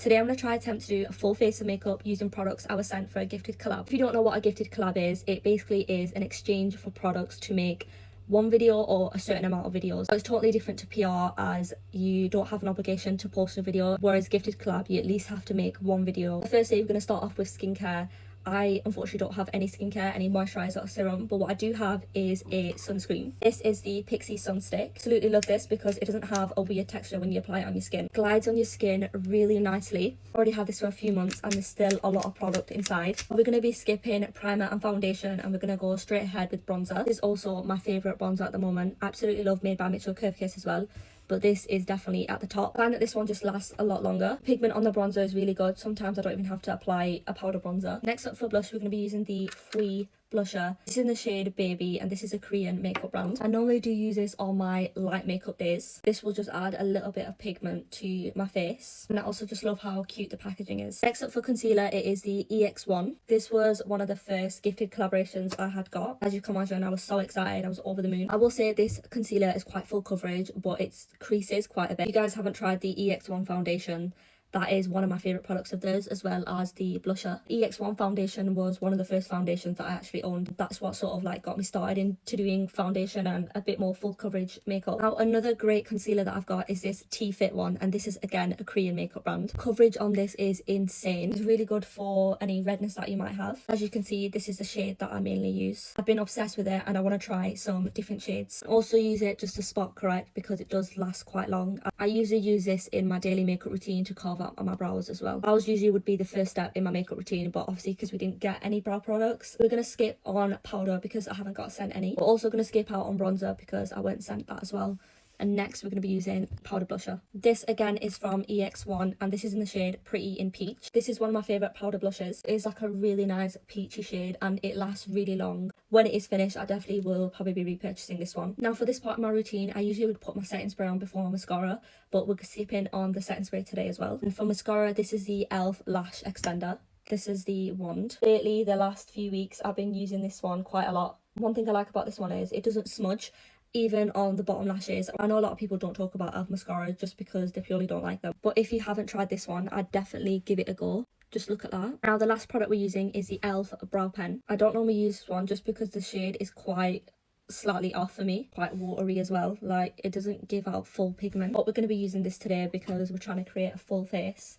Today I'm going to try attempt to do a full face of makeup using products I was sent for a gifted collab. If you don't know what a gifted collab is, it basically is an exchange for products to make one video or a certain amount of videos. So it's totally different to PR, as you don't have an obligation to post a video, whereas gifted collab you at least have to make one video. Firstly, we're going to start off with skincare. I unfortunately don't have any skincare, any moisturiser or serum, but what I do have is a sunscreen. This is the Pixi Sunstick. Absolutely love this because it doesn't have a weird texture when you apply it on your skin. It glides on your skin really nicely. I already had this for a few months and there's still a lot of product inside. We're going to be skipping primer and foundation and we're going to go straight ahead with bronzer. This is also my favourite bronzer at the moment. I absolutely love Made by Mitchell Curve Kiss as well, but this is definitely at the top. I find that this one just lasts a lot longer. Pigment on the bronzer is really good. Sometimes I don't even have to apply a powder bronzer. Next up for blush, we're going to be using the Free blusher. This is in the shade Baby and this is a Korean makeup brand. I normally do use this on my light makeup days. This will just add a little bit of pigment to my face, and I also just love how cute the packaging is. Next up for concealer, it is the EX1. This was one of the first gifted collaborations I had got. As you can imagine, I was so excited. I was over the moon. I will say this concealer is quite full coverage, but it creases quite a bit. If you guys haven't tried the EX1 foundation, that is one of my favourite products of theirs, as well as the blusher. EX1 foundation was one of the first foundations that I actually owned. That's what sort of like got me started into doing foundation and a bit more full coverage makeup. Now another great concealer that I've got is this T-Fit one, and this is again a Korean makeup brand. Coverage on this is insane. It's really good for any redness that you might have. As you can see, this is the shade that I mainly use. I've been obsessed with it and I want to try some different shades. Also use it just to spot correct because it does last quite long. I usually use this in my daily makeup routine to carve out on my brows as well. Brows usually would be the first step in my makeup routine, but obviously because we didn't get any brow products, we're going to skip on powder because I haven't got sent any. We're also going to skip out on bronzer because I weren't sent that as well. And next we're going to be using powder blusher. This again is from EX1 and this is in the shade Pretty in Peach. This is one of my favourite powder blushes. It's like a really nice peachy shade and it lasts really long. When it is finished, I definitely will probably be repurchasing this one. Now for this part of my routine, I usually would put my setting spray on before my mascara, but we're skipping on the setting spray today as well. And for mascara, this is the e.l.f. Lash Extender. This is the wand. Lately, the last few weeks, I've been using this one quite a lot. One thing I like about this one is it doesn't smudge, even on the bottom lashes. I know a lot of people don't talk about e.l.f. mascara just because they purely don't like them, but if you haven't tried this one, I'd definitely give it a go. Just look at that. Now the last product we're using is the e.l.f. brow pen. I don't normally use this one just because the shade is quite slightly off for me, quite watery as well. Like it doesn't give out full pigment, but we're going to be using this today because we're trying to create a full face.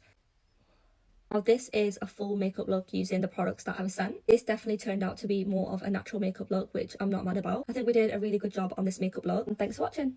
Now this is a full makeup look using the products that I was sent. This definitely turned out to be more of a natural makeup look, which I'm not mad about. I think we did a really good job on this makeup look, and thanks for watching.